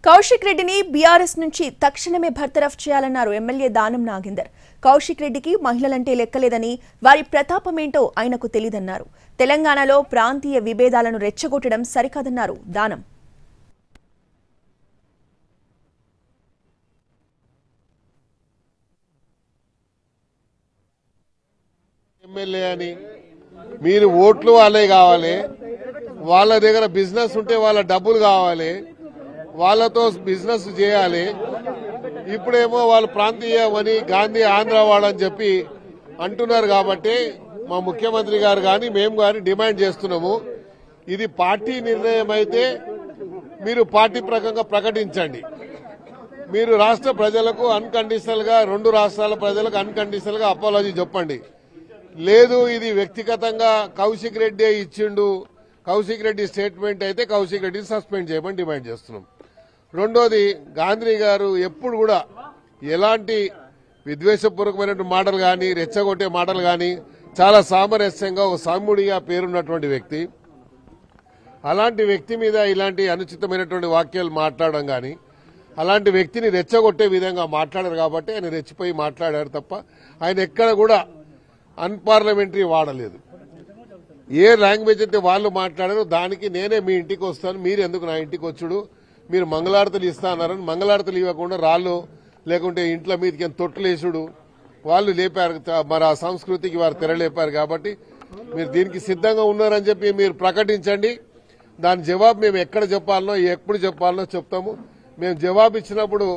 కౌశిక్ రెడ్డిని బీఆర్ఎస్ నుంచి తక్షణమే బర్తరఫ్ చేయాలన్నారు ఎమ్మెల్యే దానం నాగేందర్. కౌశిక్ రెడ్డికి మహిళలంటే లెక్కలేదని, వారి ప్రతాపమేంటో ఆయనకు తెలియదన్నారు. తెలంగాణలో ప్రాంతీయ విభేదాలను రెచ్చగొట్టడం సరికాదన్నారు దానం. ఎమ్మెల్యే అని మీరు ఓట్లు వాళ్ళే కావాలి, వాళ్ళ దగ్గర బిజినెస్ ఉంటే వాళ్ళ డబ్బులు కావాలి, వాళ్ళతో బిజినెస్ చేయాలి. ఇప్పుడేమో వాళ్ళు ప్రాంతీయమని గాంధీ ఆంధ్ర వాళ్ళని చెప్పి అంటున్నారు. కాబట్టి మా ముఖ్యమంత్రి గారు కానీ మేము కానీ డిమాండ్ చేస్తున్నాము, ఇది పార్టీ నిర్ణయం అయితే మీరు పార్టీ ప్రకంగా ప్రకటించండి. మీరు రాష్ట్ర ప్రజలకు అన్కండిషనల్ గా, రెండు రాష్ట్రాల ప్రజలకు అన్కండిషనల్ గా అపాలజీ చెప్పండి. లేదు ఇది వ్యక్తిగతంగా కౌశిక్ రెడ్డి ఇచ్చిండు, కౌశిక్ రెడ్డి స్టేట్మెంట్ అయితే కౌశిక్ రెడ్డిని సస్పెండ్ చేయమని డిమాండ్ చేస్తున్నాం. రెండోది, గాంధీ గారు ఎప్పుడు కూడా ఎలాంటి విద్వేషపూర్వకమైన మాటలు కానీ, రెచ్చగొట్టే మాటలు కానీ, చాలా సామరస్యంగా ఒక సామ్యుడిగా పేరున్నటువంటి వ్యక్తి. అలాంటి వ్యక్తి మీద ఇలాంటి అనుచితమైనటువంటి వాక్యాలు మాట్లాడడం కానీ, అలాంటి వ్యక్తిని రెచ్చగొట్టే విధంగా మాట్లాడారు. కాబట్టి ఆయన రెచ్చిపోయి మాట్లాడారు తప్ప ఆయన ఎక్కడ కూడా అన్పార్లమెంటరీ వాడలేదు. ఏ లాంగ్వేజ్ అయితే వాళ్ళు మాట్లాడారో దానికి నేనే మీ ఇంటికి వస్తాను, మీరు ఎందుకు నా ఇంటికి వచ్చుడు, మీరు మంగళారతులు ఇస్తా అన్నారని మంగళారతులు ఇవ్వకుండా రాళ్ళు లేకుంటే ఇంట్లో మీదకి తొట్టులేసుడు వాళ్ళు లేపారు. మరి ఆ సంస్కృతికి వారు తెరలేపారు. కాబట్టి మీరు దీనికి సిద్ధంగా ఉన్నారని చెప్పి మీరు ప్రకటించండి. దాని జవాబు మేము ఎక్కడ చెప్పాలనో, ఎప్పుడు చెప్పాలనో చెప్తాము. మేము జవాబు ఇచ్చినప్పుడు